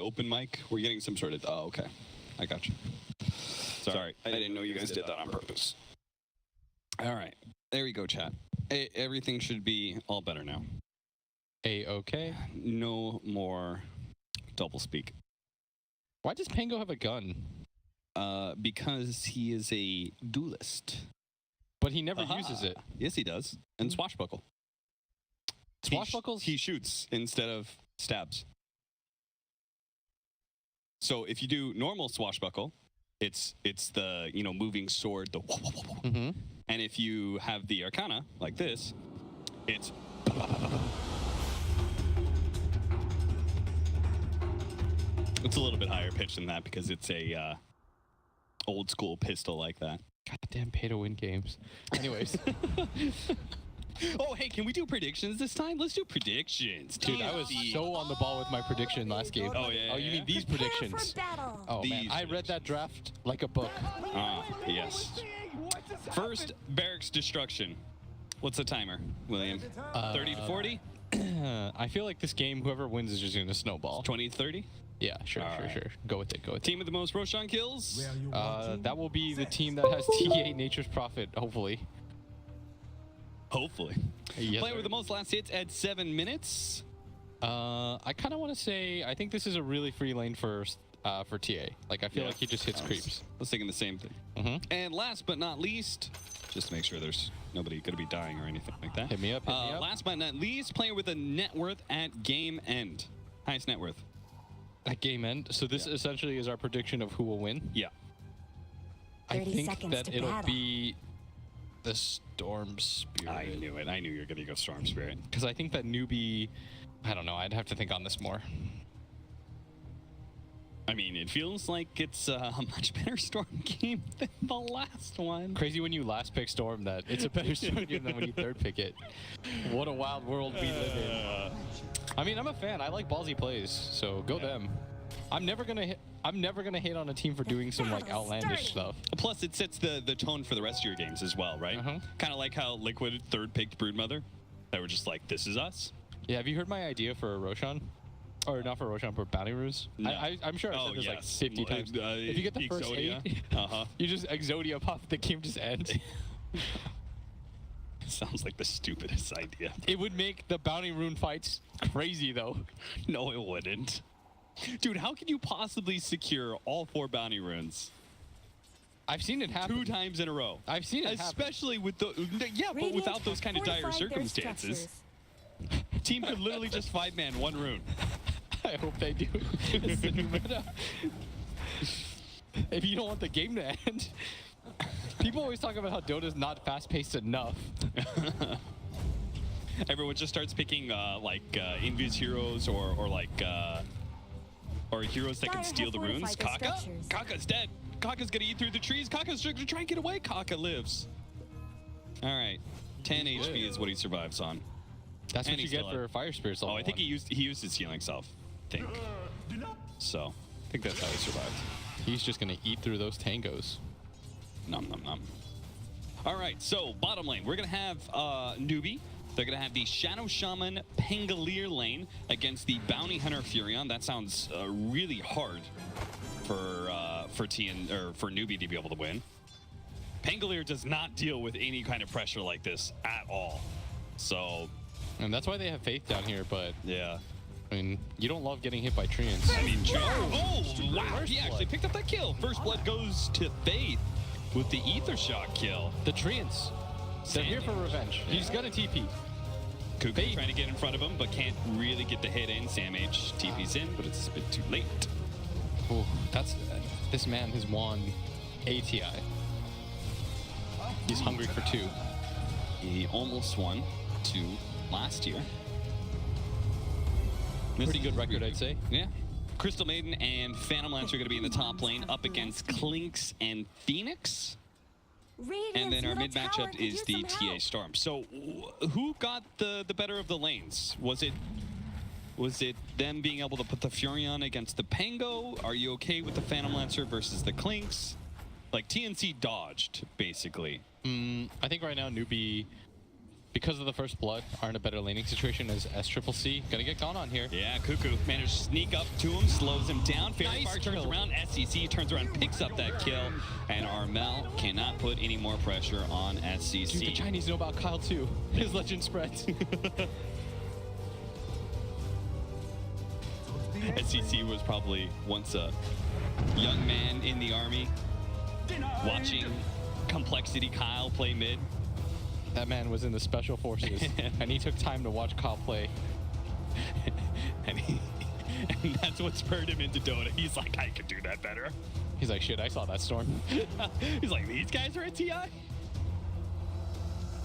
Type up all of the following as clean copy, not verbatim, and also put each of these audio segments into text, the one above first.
open mic? We're getting some sort of... Oh, okay. I got you. Sorry. I didn't know you guys did that on purpose. All right. There we go, chat. Everything should be all better now. A-okay. No more double speak. Why does Pango have a gun? Because he is a duelist. But he never uses it. Yes, he does. And swashbuckle. Swashbuckles? He shoots instead of stabs. So if you do normal swashbuckle, it's the moving sword, the and if you have the arcana like this, it's a little bit higher pitch than that because it's a old school pistol like that. Goddamn pay to win games. Anyways. Oh, hey, can we do predictions this time? Let's do predictions. Dude, I was so on the ball with my prediction last game. Oh, yeah. Oh, you mean these predictions? Oh, man. I read that draft like a book. Ah, yes. First, barracks destruction. What's the timer, William? 30 to 40? I feel like this game, whoever wins is just going to snowball. 20 to 30? Yeah, sure. Go with it. Team with the most Roshan kills? That will be the team that has TA Nature's Prophet, hopefully. Hopefully. Yes, Player with the most last hits at 7 minutes. I kind of want to say I think this is a really free lane for TA. Like I feel like he just hits creeps. I was thinking the same thing. And last but not least, just to make sure there's nobody going to be dying or anything like that. Hit me up. Last but not least, player with a net worth at game end. Highest net worth. At game end. So this essentially is our prediction of who will win. Yeah. I think that it'll be the Storm Spirit. I knew it. I knew you were going to go Storm Spirit. Because I think that Newbee, I don't know, I'd have to think on this more. I mean, it feels like it's a much better Storm game than the last one. Crazy when you last pick Storm that it's a better Storm game than when you third pick it. What a wild world we live in. I mean, I'm a fan. I like ballsy plays, so go them. I'm never gonna hate on a team for doing some like outlandish stuff. Plus, it sets the tone for the rest of your games as well, right? Kind of like how Liquid third picked Broodmother. They were just like, this is us. Yeah, have you heard my idea for a Roshan? Or not for Roshan, for bounty runes? No. I'm sure I said this like 50 times. If you get the first Exodia. 8, you just Exodia pop, the game just ends. Sounds like the stupidest idea. It would make the bounty rune fights crazy, though. No, it wouldn't. Dude, how can you possibly secure all 4 bounty runes? I've seen it happen 2 times in a row. I've seen it especially with the but without those kind of dire circumstances. Team could literally just 5-man 1 rune. I hope they do. It's the new meta. If you don't want the game to end. People always talk about how Dota's not fast-paced enough. Everyone just starts picking invis heroes or heroes that can steal the runes. Kaka? Kaka's dead. Kaka's gonna eat through the trees. Kaka's gonna try and get away. Kaka lives. All right. 10 HP is what he survives on. That's what you get for Fire Spirits. Oh, I think he used his healing self. I think. So, I think that's how he survived. He's just gonna eat through those tangos. Nom nom nom. All right, so bottom lane, we're gonna have Newbee. They're gonna have the Shadow Shaman Pangolier lane against the Bounty Hunter Furion. That sounds really hard for Newbee to be able to win. Pangolier does not deal with any kind of pressure like this at all. So, and that's why they have Faith down here. But yeah, I mean, you don't love getting hit by Treants. I mean, oh wow, he actually picked up that kill. First blood goes to Faith with the Ether Shock kill. The Treants. They're here for revenge. Yeah. He's got a TP. Kuku trying to get in front of him, but can't really get the hit in. Sam H TP's in, but it's a bit too late. Oh, that's this man has won ATI. He's hungry for 2. He almost won 2 last year. Pretty good record, I'd say. Yeah. Crystal Maiden and Phantom Lance are going to be in the top lane up against Clinks and Phoenix. And then our mid matchup is the TA Storm. So who got the better of the lanes? Was it them being able to put the Furion against the Pango? Are you okay with the Phantom Lancer versus the Clinks? Like TNC dodged, basically. I think right now Newbee because of the first blood, are in a better laning situation as SCCC. Gonna get gone on here. Yeah, Cuckoo managed to sneak up to him, slows him down. Fairy Nice Fire turns kill. around, SCC turns around, picks up that kill, and Armel cannot put any more pressure on SCC. Dude, the Chinese know about Kyle too. His legend spreads. SCC was probably once a young man in the army, watching Complexity Kyle play mid. That man was in the special forces, and he took time to watch Kyle play. and that's what spurred him into Dota. He's like, I could do that better. He's like, shit, I saw that storm. He's like, these guys are at TI?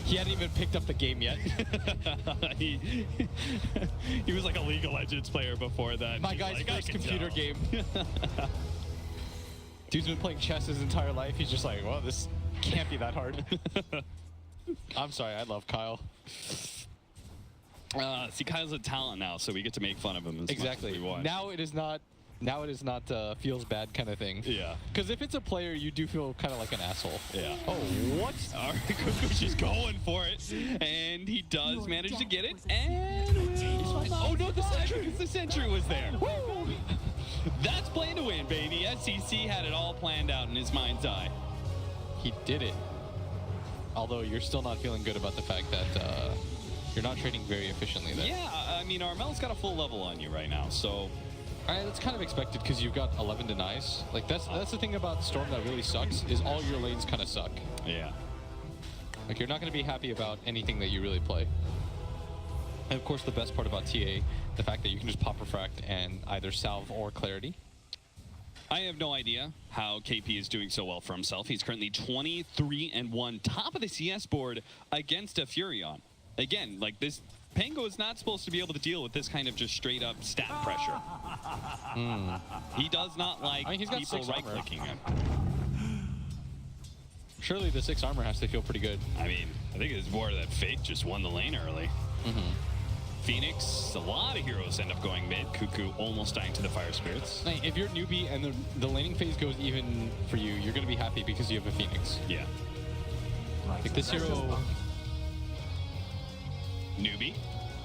He hadn't even picked up the game yet. he was like a League of Legends player before that. My He's guy's like, I first can computer tell. game. Dude's been playing chess his entire life. He's just like, well, this can't be that hard. I'm sorry, I love Kyle. See, Kyle's a talent now, so we get to make fun of him as Exactly. much as we want. Now it is not feels bad kind of thing. Yeah. Because if it's a player, you do feel kind of like an asshole. Yeah. Oh, what? All right, Cuckoo's just going for it, and he does manage to get it, and oh no, the sentry was there. Woo! That's playing to win, baby. SCC had it all planned out in his mind's eye. He did it. Although you're still not feeling good about the fact that you're not trading very efficiently there. Yeah, I mean, Armel's got a full level on you right now, so. That's kind of expected because you've got 11 denies. Like that's the thing about Storm that really sucks is all your lanes kind of suck. Yeah. Like you're not going to be happy about anything that you really play. And of course, the best part about TA, the fact that you can just pop refract and either salve or clarity. I have no idea how KP is doing so well for himself. He's currently 23-1, top of the CS board against a Furion. Again, like this, Pango is not supposed to be able to deal with this kind of just straight up stat pressure. He does not like he's got people 6 armor. right-clicking him. Surely the 6 armor has to feel pretty good. I mean, I think it's more that Fate just won the lane early. Phoenix, a lot of heroes end up going mid. Cuckoo almost dying to the Fire Spirits. Like, if you're Newbee and the laning phase goes even for you, you're going to be happy because you have a Phoenix. Yeah. Like this hero... Newbie,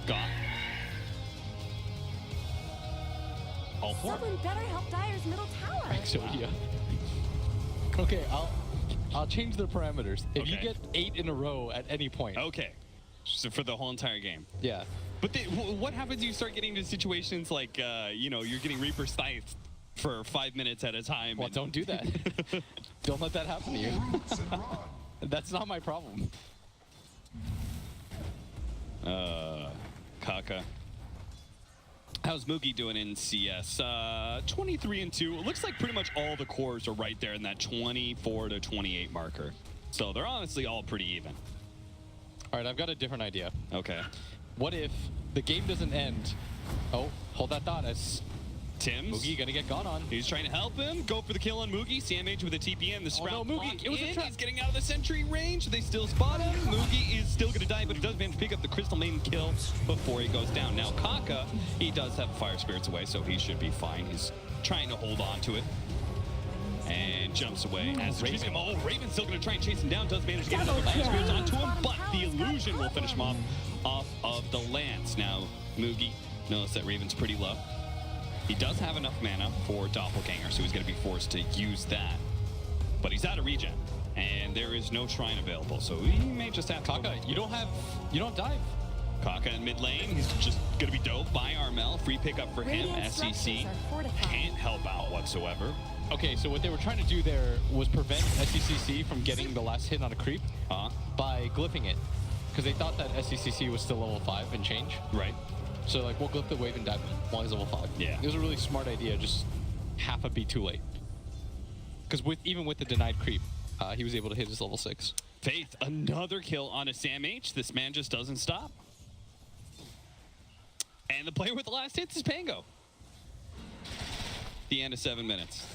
got. All 4. Someone better help Dyer's middle tower. Exodia. Okay, I'll change the parameters. If you Okay. get 8 in a row at any point. Okay. So for the whole entire game. Yeah. But what happens if you start getting into situations like, you know, you're getting Reaper Scythed for 5 minutes at a time? Well, and- don't do that. Don't let that happen to you. That's not my problem. Kaka. How's Moogie doing in CS? 23-2. It looks like pretty much all the cores are right there in that 24 to 28 marker. So they're honestly all pretty even. All right, I've got a different idea. Okay. What if the game doesn't end? Oh, hold that thought. As Tim's. Moogie gonna get gone on. He's trying to help him. Go for the kill on Moogie. CMH with a TPM. The Sprout. Oh, no, Moogie. lock It was a in. trap. He's getting out of the sentry range. They still spot him. Moogie is still going to die, but he does manage to pick up the Crystal Maiden kill before he goes down. Now, Kaka, he does have Fire Spirits away, so he should be fine. He's trying to hold on to it. And jumps away as Raven. Oh, Raven's still going to try and chase him down. Does manage to get another Fire Spirits onto him, but the illusion will finish him off of the lance. Now, Moogie knows that Raven's pretty low. He does have enough mana for Doppelganger, so he's going to be forced to use that. But he's out of regen, and there is no shrine available, so he may just have to... Kaka, you don't dive. Kaka in mid lane, he's just going to be doped by Armel. Free pickup for him. Radiant SCC structures are fortified. can't help out whatsoever. Okay, so what they were trying to do there was prevent SCCC from getting the last hit on a creep by glyphing it. Because they thought that SCCC was still level 5 and change. Right. So like, we'll glyph the wave and dive while he's level 5. Yeah. It was a really smart idea, just half a beat too late. Because even with the denied creep, he was able to hit his level 6. Faith, another kill on a Sam H. This man just doesn't stop. And the player with the last hits is Pango. The end of 7 minutes.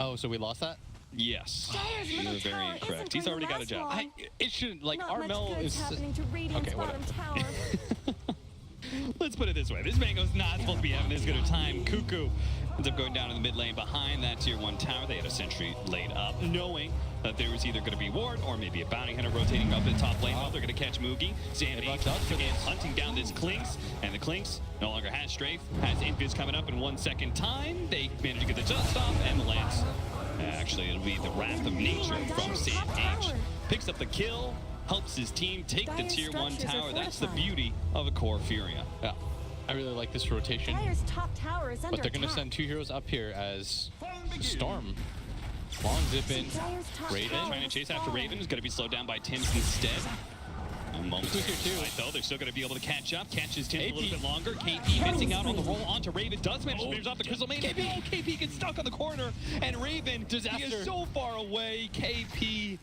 Oh, so we lost that? Yes. Dyer's You're middle very tower incorrect. isn't He's going already to got a last job. long. It shouldn't, like, Not Armel much good's is... happening to Radiant's Okay, bottom whatever. tower. let's put it this way. This Mango's not supposed to be having this good a time. Cuckoo ends up going down in the mid lane behind that tier 1 tower. They had a sentry laid up, knowing that there was either going to be ward or maybe a bounty hunter rotating up in top lane. Well, they're going to catch Moogie. Sam H again hunting down this Clinks, and the Clinks no longer has strafe, has Invis coming up in 1 second time. They manage to get the dust off, and the Lance. Actually, it'll be the Wrath of Nature from Sam H. Picks up the kill, helps his team take the tier 1 tower. That's the beauty of a core Furia. Yeah, I really like this rotation. Dire's top tower is under But they're going to attack. send 2 heroes up here as Storm. Long zip in. Dire's top Raven tower Trying to has chase after fallen. Raven is going to be slowed down by Tim's instead. A moment Who's here too? right, though. They're still going to be able to catch up. Catches Tim a KP. little bit longer. KP missing out on the roll onto Raven. Does manage to finish off the Crystal Main. KP gets stuck on the corner. And Raven he is so far away. KP.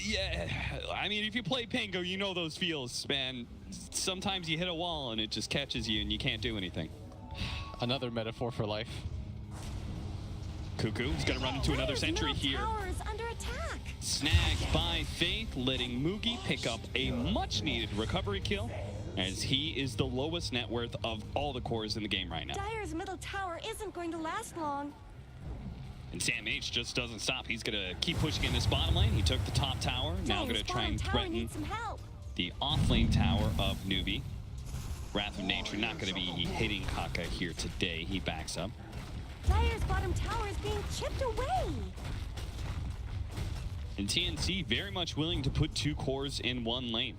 Yeah. I mean, if you play Pango, you know those feels, man. Sometimes you hit a wall and it just catches you and you can't do anything. Another metaphor for life. Cuckoo is going to run into another Dire's sentry middle here. tower is under attack. Snagged by Faith, letting Moogie pick up a much-needed recovery kill, as he is the lowest net worth of all the cores in the game right now. Dire's middle tower isn't going to last long. And Sam H just doesn't stop. He's going to keep pushing in this bottom lane. He took the top tower. Now going Dire's to try bottom and tower threaten needs some help. the off-lane tower of Newbee. Wrath of Nature not going to be hitting Kaka here today. He backs up. Dire's bottom tower is being chipped away. And TNC very much willing to put 2 cores in 1 lane.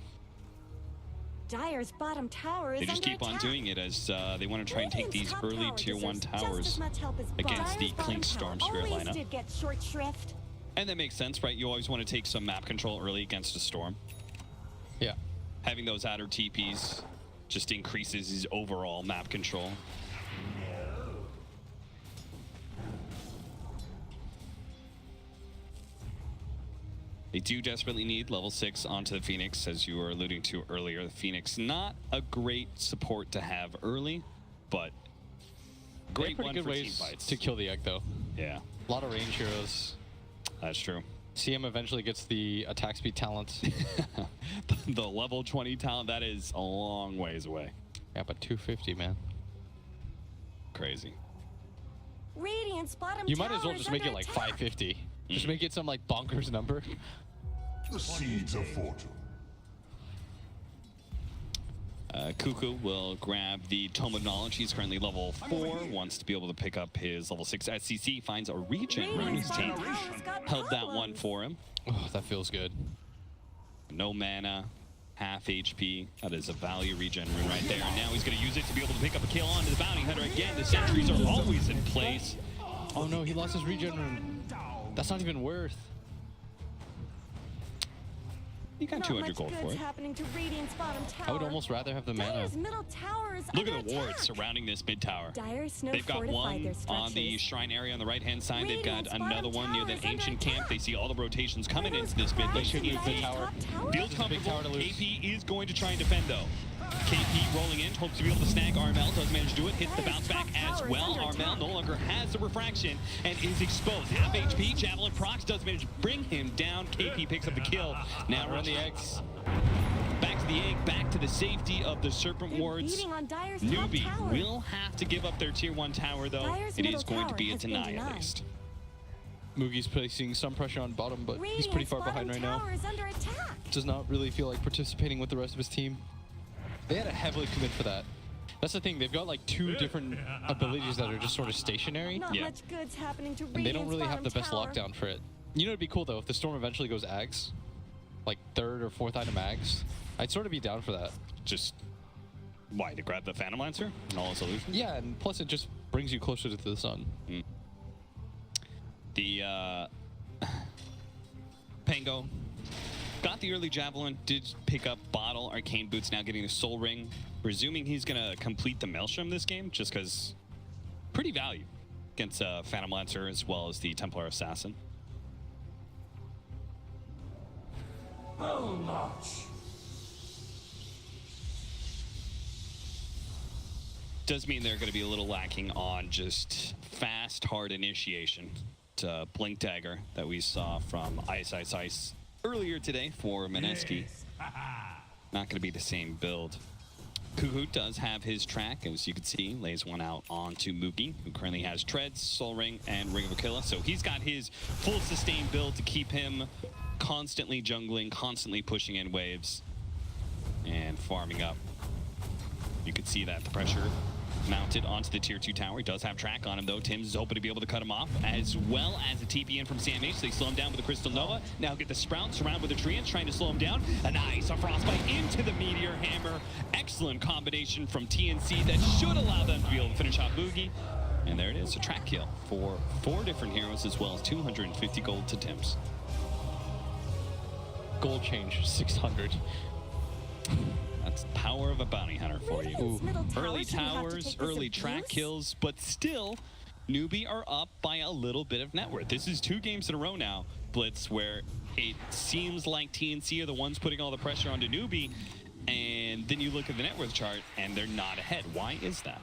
Dire's bottom tower is They just under keep on attack. doing it as they want to try and take Radiant's these top early tower tier 1 deserves just towers as much help as against the Dire's bottom Clink Storm tower Spirit always lineup. did get short shrift. And that makes sense, right? You always want to take some map control early against a Storm. Yeah. Having those outer TPs just increases his overall map control. They do desperately need level 6 onto the Phoenix, as you were alluding to earlier. The Phoenix, not a great support to have early, but great Pretty one good for team ways fights. to kill the egg, though. Yeah, A lot of range heroes. that's true. CM eventually gets the attack speed talent. The level 20 talent, that is a long ways away. Yeah, but 250, man. Crazy. Radiant's bottom You tower might as well is just make under it like attack. 550. Just make it some like bonkers number. The seeds of fortune. Cuckoo will grab the Tome of Knowledge. He's currently level 4, wants to be able to pick up his level 6 SCC, finds a regen rune. Radiant's His team bottom tower's got held that one problems. for him. Oh, that feels good. No mana, half HP. That is a value regen rune right there. And now he's going to use it to be able to pick up a kill onto the Bounty Hunter again. The sentries are always in place. Oh no, he lost his regen rune. That's not even worth. You got Not 200 much gold for good's it. happening to Radiant's bottom tower. I would almost rather have the mana. Dire's middle tower is Look under at the wards attack. surrounding this mid tower. Dire Snow They've got fortified one their on the structures. shrine area on the right-hand side. They've got Radiant's another bottom one near tower the is under ancient camp. attack. They see all the rotations coming Are those into this mid. cracks They in should use Dire's the tower. top tower? Feels This is a big comfortable. tower to lose. KP is going to try and defend though. KP rolling in, hopes to be able to snag Armel. Does manage to do it. Hits the bounce back as well. Armel no longer has the refraction and is exposed. Half HP. Javelin procs does manage to bring him down. KP picks up the kill. Now run the eggs. Back to the egg. Back to the safety of the Serpent They're Wards. beating on Dire's top Newbee tower. will have to give up their tier 1 tower though. Dire's It middle is going to tower be a has been deny at denied. least. Mugi's placing some pressure on bottom, but he's pretty Radiant's far behind right bottom now. tower is under attack. Does not really feel like participating with the rest of his team. They had to heavily commit for that. That's the thing, they've got like 2 different abilities that are just sort of stationary, Not Yeah. much good's happening to and they don't Radiant's really have the bottom best tower. lockdown for it. You know, it'd be cool though if the Storm eventually goes Ags, like 3rd or 4th item Ags. I'd sort of be down for that. Just why, to grab the Phantom Lancer and all its solutions? Yeah, and plus it just brings you closer to the sun. The Pango got the early Javelin, did pick up Bottle, Arcane Boots, now getting the Soul Ring. Presuming he's going to complete the Maelstrom this game, just because pretty value against Phantom Lancer as well as the Templar Assassin. Does mean they're going to be a little lacking on just fast, hard initiation to Blink Dagger that we saw from Ice Ice Ice earlier today for Mineski. Not going to be the same build. Kuku does have his track, as you can see, lays one out onto Mookie, who currently has Treads, Soul Ring, and Ring of Aquila. So he's got his full sustain build to keep him constantly jungling, constantly pushing in waves, and farming up. You can see that the pressure mounted onto the tier 2 tower. He does have track on him, though. Tim's is hoping to be able to cut him off, as well as a TP in from Sam H. They slow him down with the Crystal Nova. Now get the Sprout, surround with the Treants, trying to slow him down. A nice Frostbite into the Meteor Hammer. Excellent combination from TNC that should allow them to be able to finish off Boogie. And there it is, a track kill for 4 different heroes, as well as 250 gold to Tim's. Gold change, 600. That's the power of a bounty hunter for you. Radiant's middle tower Early shouldn't have to towers, take this early track abuse. kills, but still, Newbee are up by a little bit of net worth. This is 2 games in a row now, Blitz, where it seems like TNC are the ones putting all the pressure onto Newbee, and then you look at the net worth chart, and they're not ahead. Why is that?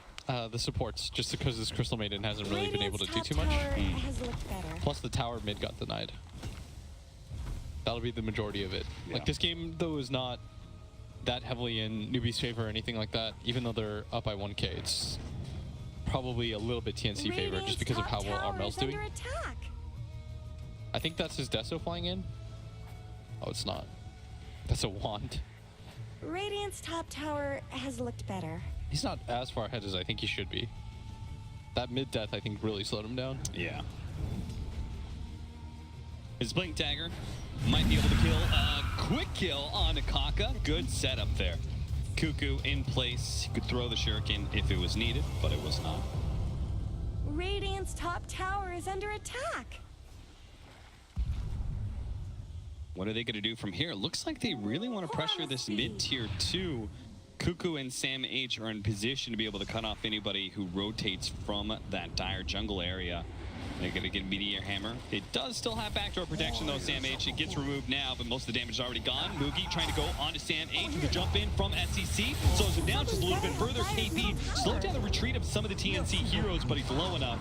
The supports, just because this Crystal Maiden hasn't really been able Radiant's to do top too much. tower has looked better. Plus the tower mid got denied. That'll be the majority of it. Yeah. Like this game, though, is not that heavily in Newbee's favor or anything like that. Even though they're up by 1K, it's probably a little bit TNC favor Radiant's just because of how top well tower Armel's is doing. under attack. I think that's his Deso flying in. Oh, it's not. That's a wand. Radiant's top tower has looked better. He's not as far ahead as I think he should be. That mid death, I think, really slowed him down. Yeah. His Blink Dagger might be able to kill a quick kill on Akaka. Good setup there. Cuckoo in place. He could throw the Shuriken if it was needed, but it was not. Radiant's top tower is under attack. What are they going to do from here? Looks like they really want to pressure this mid-tier 2. Cuckoo and Sam H are in position to be able to cut off anybody who rotates from that dire jungle area. They're going to get Meteor Hammer. It does still have backdoor protection, though, Sam H. It gets removed now, but most of the damage is already gone. Moogie trying to go onto Sam H with a jump in from SEC. Slows him down just a little bit further. KP slowed down the retreat of some of the TNC heroes, but he's low enough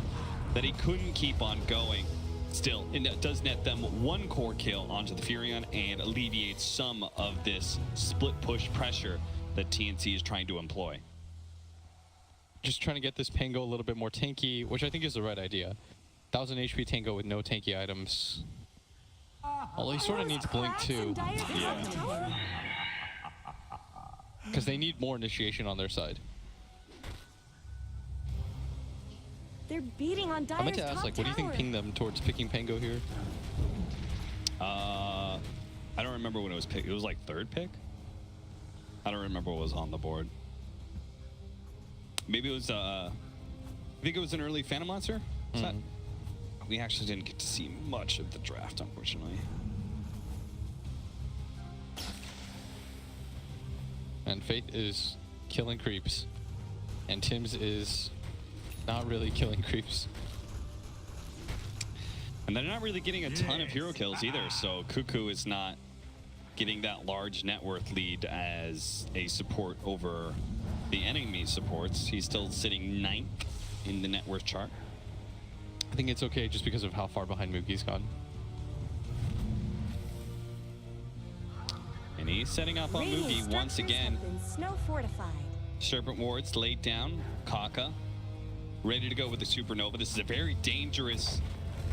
that he couldn't keep on going. Still, it does net them 1 core kill onto the Furion and alleviates some of this split push pressure that TNC is trying to employ. Just trying to get this Pango a little bit more tanky, which I think is the right idea. 1000 HP Tango with no tanky items. Although he sort of needs Blink too, Yeah. because they need more initiation on their side. They're beating on Dire's I meant to ask, top like, what do you think tower. pinged them towards picking Pango here? I don't remember when it was picked. It was like 3rd pick? I don't remember what was on the board. Maybe it was, I think it was an early Phantom Monster? Is that? We actually didn't get to see much of the draft, unfortunately. And Faith is killing creeps. And Tim's is not really killing creeps. And they're not really getting a ton of hero kills either, so Cuckoo is not getting that large net worth lead as a support over the enemy supports. He's still sitting 9th in the net worth chart. I think it's okay just because of how far behind Moogie's gone. And he's setting up on Radiant Moogie once structures again. have been snow fortified. Serpent Wards laid down. Kaka ready to go with the Supernova. This is a very dangerous,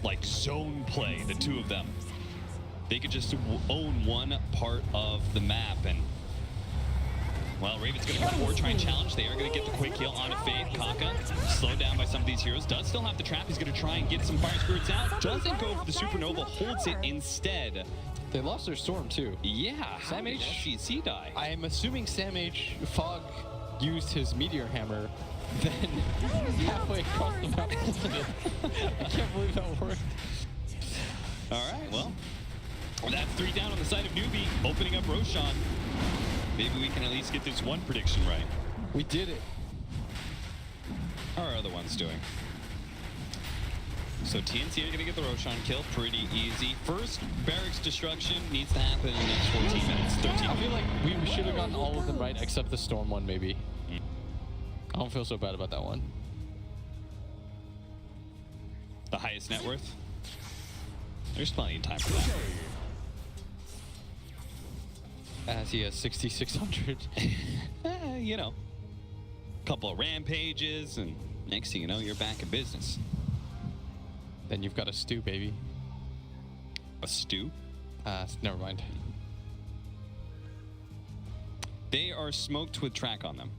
like, zone play, the 2 of them. They could just own one part of the map, and well, Raven's going to come forward, try and challenge. They are going to get the quick kill on Faith. Kaka, slowed down by some of these heroes, does still have the trap. He's going to try and get some fire spirits out. Doesn't go for the Supernova, holds it instead. They lost their Storm too. Yeah, how Sam did H- SGC die? I am assuming Sam H. Fog used his Meteor Hammer, then halfway across the map. I can't believe that worked. All right, well, that's 3 down on the side of Newbee, opening up Roshan. Maybe we can at least get this one prediction right. We did it. How are other ones doing? So TNC are going to get the Roshan kill pretty easy. First barracks destruction needs to happen in the next 14 minutes, 13 I feel minutes. like we should have gotten all of them right except the Storm one, maybe. I don't feel so bad about that one. The highest net worth? There's plenty of time for that. As he has 6,600. You know, couple of rampages, and next thing you know, you're back in business. Then you've got a stew, baby. A stew? Never mind. They are smoked with track on them.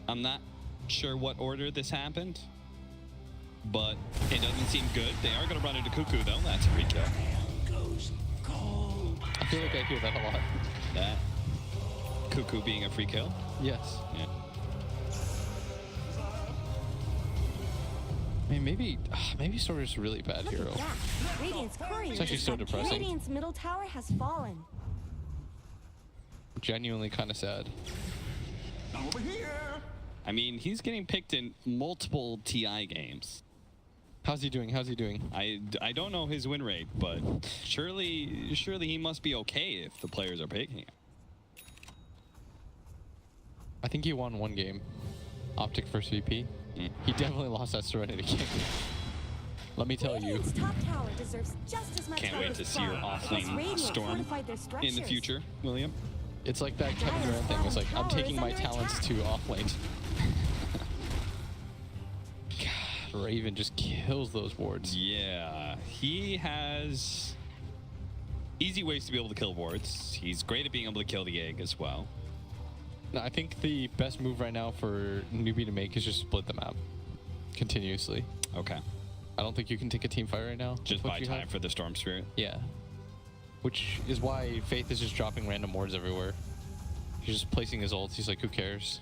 I'm not sure what order this happened, but it doesn't seem good. They are going to run into Cuckoo, though. That's a free kill. I feel like I hear that a lot. That Cuckoo being a free kill? Yes. Yeah. I mean, maybe Sorter's a really bad Look hero. at that. Radiant's courier It's actually just so got depressing. killed. Radiant's middle tower has fallen. Genuinely kind of sad. Over here. I mean, he's getting picked in multiple TI games. How's he doing? How's he doing? I don't know his win rate, but surely he must be okay if the players are picking him. I think he won one game. Optic first VP. Mm. He definitely lost that Serenity game. Let me tell you. Radiant's top tower deserves just as much Can't love wait as to see your Storm. offlane As Radiant Storm fortified their in the structures. future, William. It's like that Kevin Durant thing. It's like, I'm taking my talents to offlane. God, Raven just kills those wards. Yeah, he has easy ways to be able to kill wards. He's great at being able to kill the egg as well. No, I think the best move right now for Newbee to make is just split the map continuously. Okay, I don't think you can take a team fight right now. just with what buy you time have. for the Storm Spirit. Yeah. Which is why Faith is just dropping random wards everywhere. He's just placing his ults. He's like, who cares?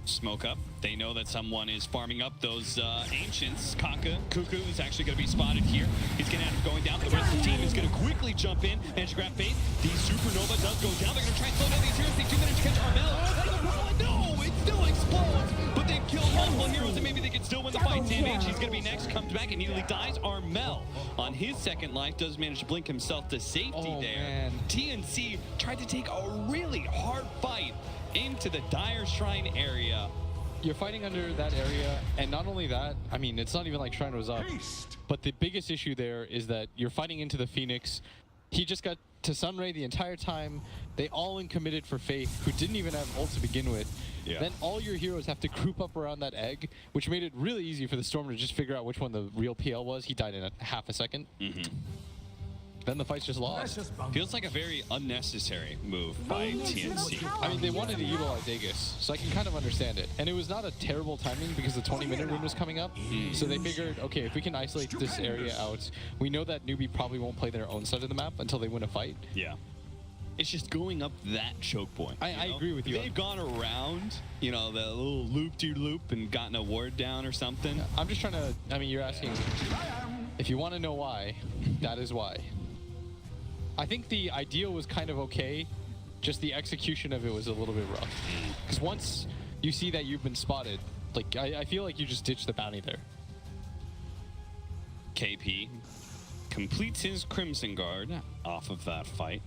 Smoke up. They know that someone is farming up those ancients. Cuckoo is actually going to be spotted here. He's going to end up going down. The rest of the team is going to quickly jump in and grab Faith. The Supernova does go down. They're going to try and slow down these heroes. They take 2 minutes to catch Armel. No, it still explodes. But they've killed multiple heroes, and maybe they can still win the fight. TNC, he's going to be next. Comes back and immediately dies. Armel, on his second life, does manage to blink himself to safety there. Man. TNC tried to take a really hard fight into the Dire Shrine area. You're fighting under that area, and not only that, I mean, it's not even like Shrine was up, but the biggest issue there is that you're fighting into the Phoenix. He just got to Sunray the entire time. They all in committed for Faith, who didn't even have ult to begin with. Yeah. Then all your heroes have to group up around that egg, which made it really easy for the Storm to just figure out which one the real PL was. He died in a half a second. Then the fight's just lost. Feels like a very unnecessary move by Radiant's middle TNC. tower I mean, they has wanted to fallen. utilize Aegis, so I can kind of understand it. And it was not a terrible timing because the 20-minute rune was coming up. So they figured, okay, if we can isolate this area out, we know that Newbee probably won't play their own side of the map until they win a fight. Yeah. It's just going up that choke point. I you know? agree with you. They've gone around, you know, the little loop-de-loop and gotten a ward down or something. I'm just trying to, I mean, you're asking, if you want to know why, that is why. I think the idea was kind of okay, just the execution of it was a little bit rough. Because once you see that you've been spotted, like, I feel like you just ditched the bounty there. KP completes his Crimson Guard off of that fight.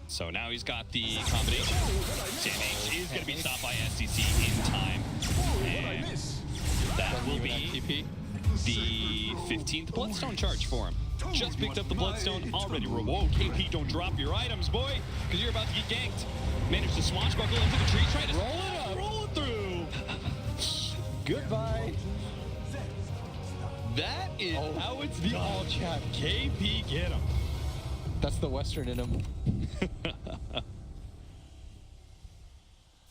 So now he's got the combination. SamH is going to be stopped by SCC in time. And that will Even at be TP. the 15th Bloodstone charge for him. Just picked up the Bloodstone already. Whoa, KP, don't drop your items, boy, because you're about to get ganked. Managed to swashbuckle into the tree, try to roll it up, roll it through. Goodbye. That is Oh. how it's the all chat. KP, get him. That's the Western in him.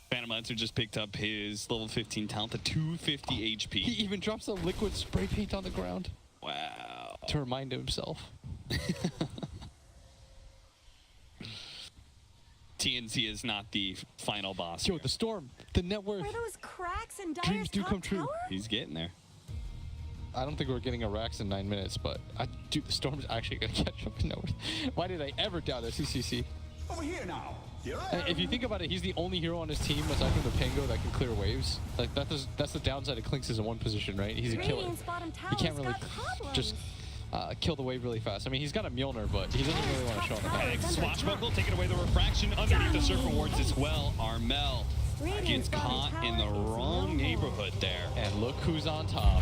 Phantom Lancer just picked up his level 15 talent, the 250 He HP. even drops a liquid spray paint on the ground Wow. to remind himself. TNC is not the final boss. Yo, here. the Storm, the net worth. Were those cracks in Dreams Dire's do top come true. tower? He's getting there. I don't think we're getting a Rax in 9 minutes, but dude, the Storm's actually gonna catch up in net worth. Why did I ever doubt a CCC? Over here now. Here I am. If you think about it, he's the only hero on his team aside from the Pango that can clear waves. Like that's the downside of Clinks is in one position, right? He's a killer. Radiant's bottom He can't tower's really got problems. just kill the wave really fast. I mean, he's got a Mjolnir, but he doesn't really want to show on the map. Egg swashbuckle, taking away the refraction underneath the Surfer Wards as well. Armel gets Radiant's bottom caught in the tower is wrong low. neighborhood there. And look who's on top.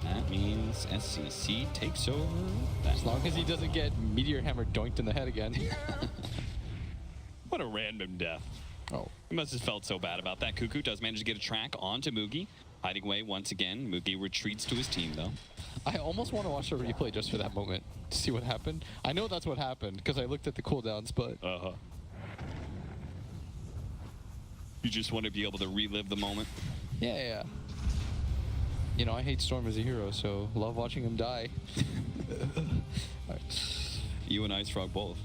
That means SCC takes over. As long as he doesn't get Meteor Hammer doinked in the head again. What a random death. Oh. He must have felt so bad about that. Cuckoo does manage to get a track onto Moogie. Hiding away once again. Moogie retreats to his team, though. I almost want to watch the replay just for that moment to see what happened. I know that's what happened because I looked at the cooldowns, but... You just want to be able to relive the moment? Yeah. You know, I hate Storm as a hero, so love watching him die. Right. You and Ice Frog both.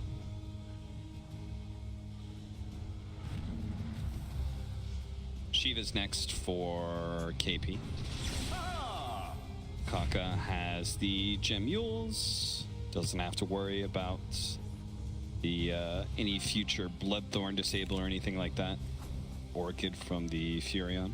Shiva's next for KP. Kaka has the Gem Mules. Doesn't have to worry about the any future Bloodthorn disable or anything like that. Orchid from the Furion.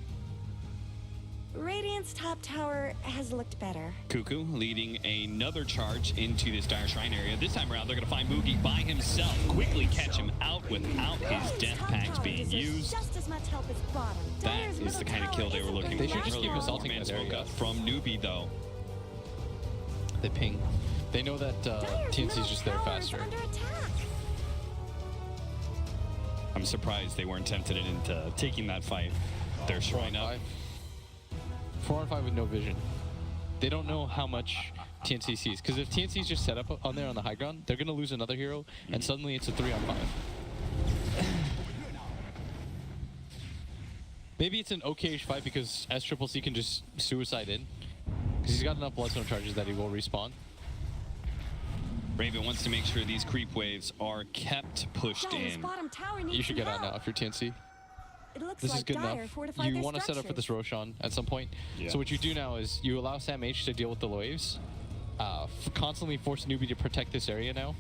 Radiant's top tower has looked better. Cuckoo leading another charge into this Dire Shrine area. This time around, they're going to find Moogie by himself. Quickly catch him out without his death packs being used. Just as much help as bottom. That is the kind of kill they were looking for. They should just keep assaulting Man that spoke area. up from Newbee, though. They ping. They know that TNC's just there faster. I'm surprised they weren't tempted into taking that fight. They're showing up. 4 on 5 with no vision. They don't know how much TNC sees. Because if TNC's just set up on there on the high ground, they're going to lose another hero, and suddenly it's a 3 on 5. Maybe it's an okay-ish fight because SCCC can just suicide in. Because he's got enough Bloodstone charges that he will respawn. Raven wants to make sure these creep waves are kept pushed in. You should get out now if you're TNC. This is good enough. You want to set up for this Roshan at some point. Yeah. So what you do now is you allow Sam H to deal with the waves. Constantly force Newbee to protect this area now.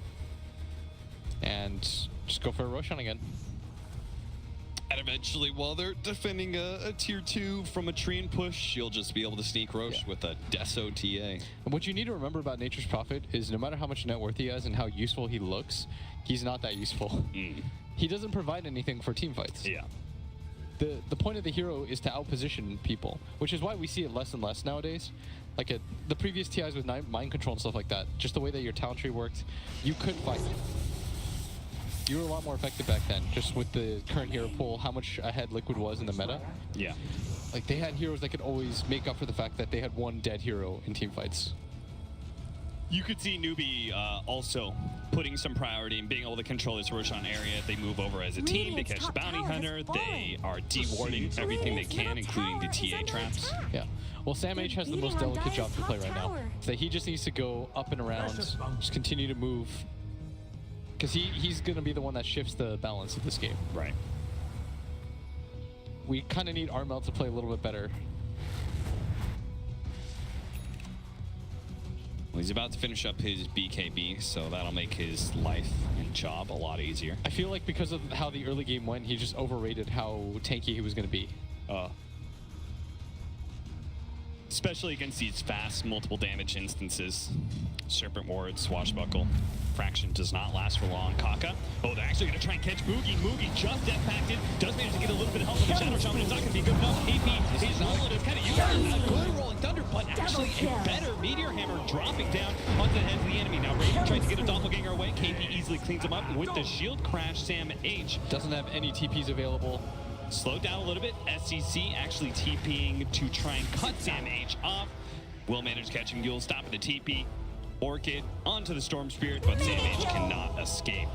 And just go for a Roshan again. And eventually, while they're defending a tier 2 from a tree and push, you'll just be able to sneak Roche with a Deso TA. And what you need to remember about Nature's Prophet is no matter how much net worth he has and how useful he looks, he's not that useful. He doesn't provide anything for team fights. Yeah. The point of the hero is to outposition people, which is why we see it less and less nowadays. Like the previous TIs with mind control and stuff like that, just the way that your talent tree worked, you could fight. You were a lot more effective back then, just with the current hero pool, how much ahead Liquid was in the meta. Yeah. Like they had heroes that could always make up for the fact that they had one dead hero in team fights. You could see Newbee also putting some priority and being able to control this Roshan area. They move over as a team. They catch the bounty hunter. They are dewarding everything they can, including the TA traps. Yeah. Well, Sam H has the most delicate job to play right now. So he just needs to go up and around, just continue to move. Because he's going to be the one that shifts the balance of this game. Right. We kind of need Armel to play a little bit better. Well, he's about to finish up his BKB, so that'll make his life and job a lot easier. I feel like because of how the early game went, he just overrated how tanky he was going to be. Especially against these fast, multiple damage instances. Serpent Ward, Swashbuckle. Fraction does not last for long. Kaka. Oh, they're actually going to try and catch Moogie. Moogie just death packed in. Does manage to get a little bit of help from the Shadow Shaman. It's not going to be good enough. KP is rolling. It's kind of using a good Rolling Thunder, but actually a better Meteor Hammer dropping down onto the head of the enemy. Now Raven tries to get a Doppelganger away. KP easily cleans him up with the shield crash. Sam H doesn't have any TPs available. Slowed down a little bit. SCC actually TPing to try and cut Sam H off. Will manage to catch him. You'll stop at the TP. Orchid onto the Storm Spirit, but Sam H cannot escape.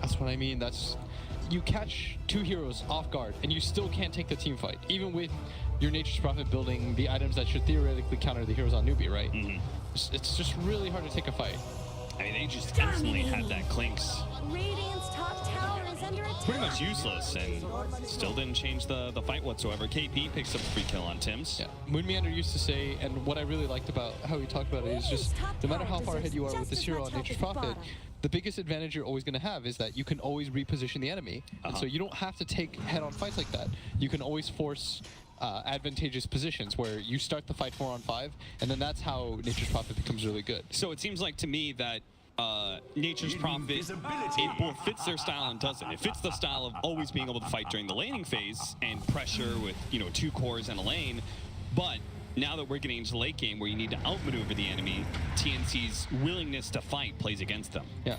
That's what I mean. That's you catch two heroes off guard, and you still can't take the team fight, even with your Nature's Prophet building the items that should theoretically counter the heroes on Newbee, right? It's just really hard to take a fight. I mean, they just instantly had that Clinks. Radiant's top tower is under attack. Pretty much useless, and still didn't change the fight whatsoever. KP picks up a free kill on Tims. Yeah, Moonmeander used to say, and what I really liked about how he talked about it is just, no matter how far ahead you are with this hero on Nature's Prophet, the biggest advantage you're always going to have is that you can always reposition the enemy. And so you don't have to take head-on fights like that. You can always force advantageous positions where you start the fight 4-on-5, and then that's how Nature's Prophet becomes really good. So it seems like to me that Nature's Prophet, it both fits their style and doesn't. It fits the style of always being able to fight during the laning phase and pressure with, you know, 2 cores and a lane. But now that we're getting into the late game where you need to outmaneuver the enemy, TNC's willingness to fight plays against them. Yeah.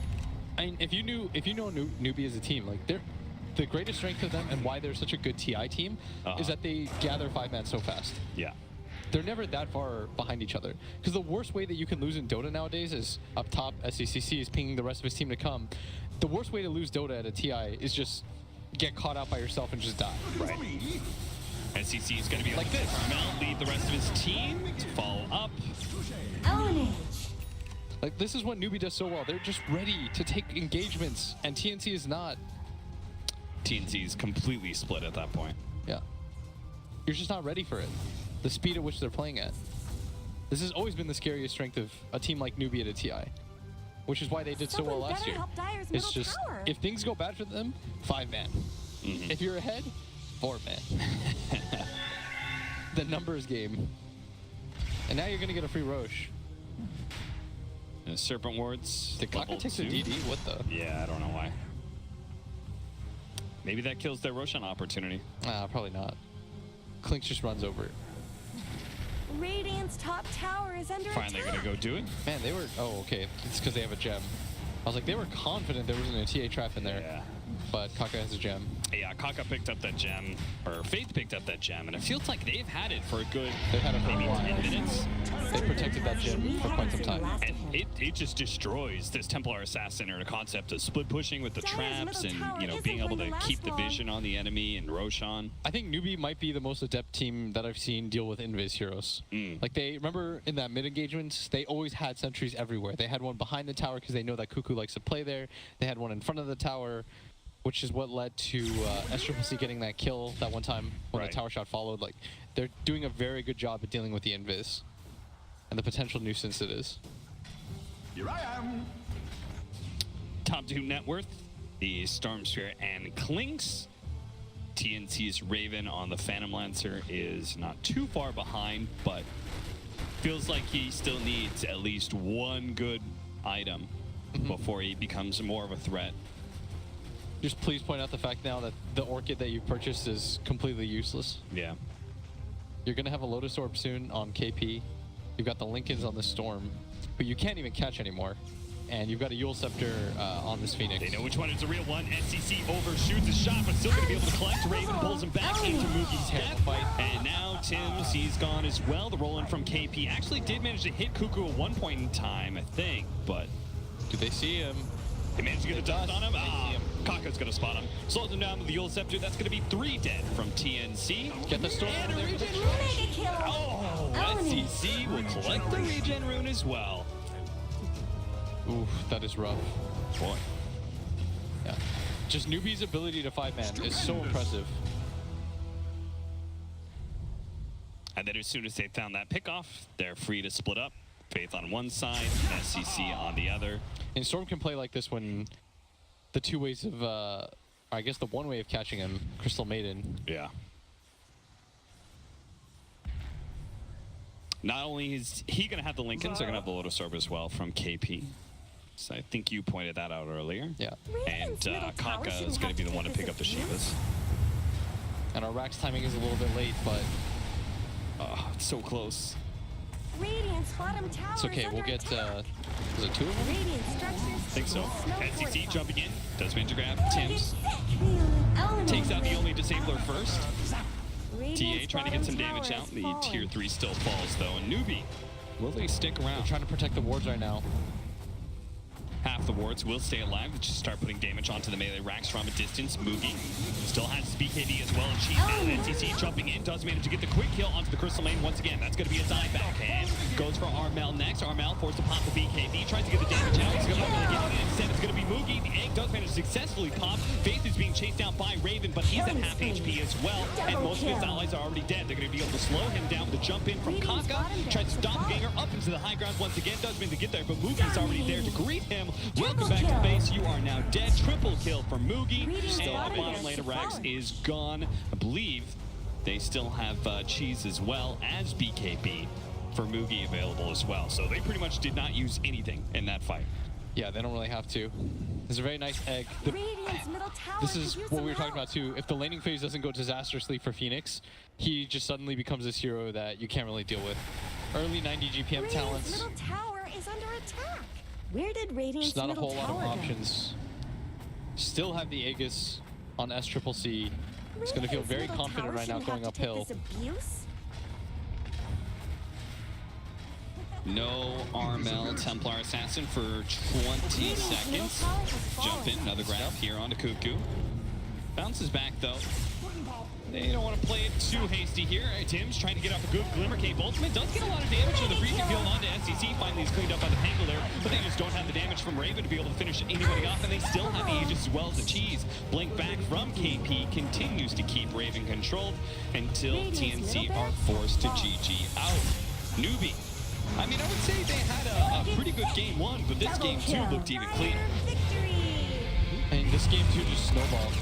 I mean, if you know Newbee as a team, like the greatest strength of them and why they're such a good TI team is that they gather 5-man so fast. Yeah. They're never that far behind each other. Because the worst way that you can lose in Dota nowadays is up top, SECC is pinging the rest of his team to come. The worst way to lose Dota at a TI is just get caught out by yourself and just die. Right. SEC is going to be Like this. Carmel lead the rest of his team to follow up. Ownage. Like, this is what Newbee does so well. They're just ready to take engagements, and TNC is not. TNC is completely split at that point. Yeah. You're just not ready for it. The speed at which they're playing at. This has always been the scariest strength of a team like Newbee at a TI. Which is why they did so well Someone last better year. help Dyer's It's middle just, tower. if things go bad for them, 5-man. If you're ahead, 4-man. The numbers game. And now you're going to get a free Roche. Serpent Wards. Did Kaka level take the 2. DD? What the? Yeah, I don't know why. Maybe that kills their Roshan opportunity. Probably not. Clinks just runs over it. Radiant's top tower is under Finally attack. gonna go do it. Man, they were... Oh, okay. It's because they have a gem. I was like, they were confident there wasn't a TA trap in there. Yeah. But Kaka has a gem. Yeah, Kaka picked up that gem, or Faith picked up that gem, and it feels like they've had it for a good They've had it for a maybe while. 10 minutes. They protected that gem for quite some time. And it just destroys this Templar Assassin or the concept of split pushing with the Dyer's traps middle and, tower you know, isn't being able going to to keep the last long. vision on the enemy and Roshan. I think Newbee might be the most adept team that I've seen deal with invis heroes. Like, they remember in that mid engagements, they always had sentries everywhere. They had one behind the tower because they know that Cuckoo likes to play there. They had one in front of the tower, which is what led to SCCC getting that kill that one time when Right. the tower shot followed. Like, they're doing a very good job at dealing with the invis and the potential nuisance it is. Here I am. Top 2 net worth, the Stormsphere and Clinks. TNC's Raven on the Phantom Lancer is not too far behind, but feels like he still needs at least one good item before he becomes more of a threat. Just please point out the fact now that the Orchid that you purchased is completely useless. Yeah. You're going to have a Lotus Orb soon on KP. You've got the Lincolns on the Storm, but you can't even catch anymore. And you've got a Yule Scepter on this Phoenix. They know which one is the real one. SCC overshoots his shot, but still going to be able to collect. Raven pulls him back into Moogie's death. And now Tim's gone as well. The roll-in from KP actually did manage to hit Cuckoo at one point in time, I think, but Do they see him? they managed to get a dust on him. Kaka's going to spot him. Slows him down with the Yule Scepter. That's going to be 3 dead from TNC. Get the Storm And in a there for the regen trash. Mega kill. Oh, Ownage. SCC will collect the regen rune as well. Oof, that is rough. Boy. Yeah. Just Newbee's ability to 5-man is so impressive. And then as soon as they found that pickoff, they're free to split up. Faith on one side, SCC on the other. And Storm can play like this when the two ways of, I guess the one way of catching him, Crystal Maiden. Yeah. Not only is he going to have the Lincolns, they're going to have the Lotus Orb as well from KP. So I think you pointed that out earlier. Yeah. And Radiant's middle tower Kaka is shouldn't going to be have the one to take pick up the this Shivas. And our Rax timing is a little bit late, but It's so close. Radiant's bottom tower it's okay. is We'll under get, attack. is it 2 of them? Radiant structures. I think so. smoke SCC fortified. jumping in, does manage to grab Tim's. Element Takes out the ring. only disabler first. TA Radiant's trying to get some bottom damage tower out. is The falling. tier 3 still falls though. And Newbee, will they stick They're around? trying to protect the wards right now. Half the wards will stay alive, which is start putting damage onto the melee racks from a distance. Moogie still has BKB as well, and she's down. NCC jumping in, does manage to get the quick kill onto the Crystal Main once again. That's going to be a dive backhand. Goes for Armel next. Armel forced to pop the BKB, tries to get the damage out. He's going to get it in. Instead, it's going to be Moogie. The egg does manage to successfully pop. Faith is being chased down by Raven, but he's at half HP as well, and most of his allies are already dead. They're going to be able to slow him down with the jump in from Kaka. Tries to stop Ganger up into the high ground once again. Does mean to get there, but Moogie's already there to greet him. Welcome back to base. You are now dead. Triple kill for Moogie. And the bottom lane of Rax is gone. I believe they still have Cheese as well as BKB for Moogie available as well. So they pretty much did not use anything in that fight. Yeah, they don't really have to. It's a very nice egg. Radiant's middle tower This could is use what some we were talking help. about too. If the laning phase doesn't go disastrously for Phoenix, he just suddenly becomes this hero that you can't really deal with. Early 90 GPM Radiant's talents, middle tower is under attack. Where did Radiant's just not a middle whole lot tower of go? options. Still have the Aegis on SCCC. It's going to feel very confident right now going uphill. No Armel Templar Assassin for 20 seconds. Jump in, another grab here onto Cuckoo. Bounces back though. They don't want to play it too hasty here. Tim's trying to get off a good Glimmer Cape ultimate. Does get a lot of damage from the freezing field onto SCC. Finally is cleaned up by the Pangle there, but they just don't have the damage from Raven to be able to finish anybody off, and they still have the Aegis as well as the Cheese. Blink back from KP continues to keep Raven controlled until TNC are forced to GG out. Newbee. I mean, I would say they had a pretty good game one, but this game two looked even cleaner. And this game two just snowballed.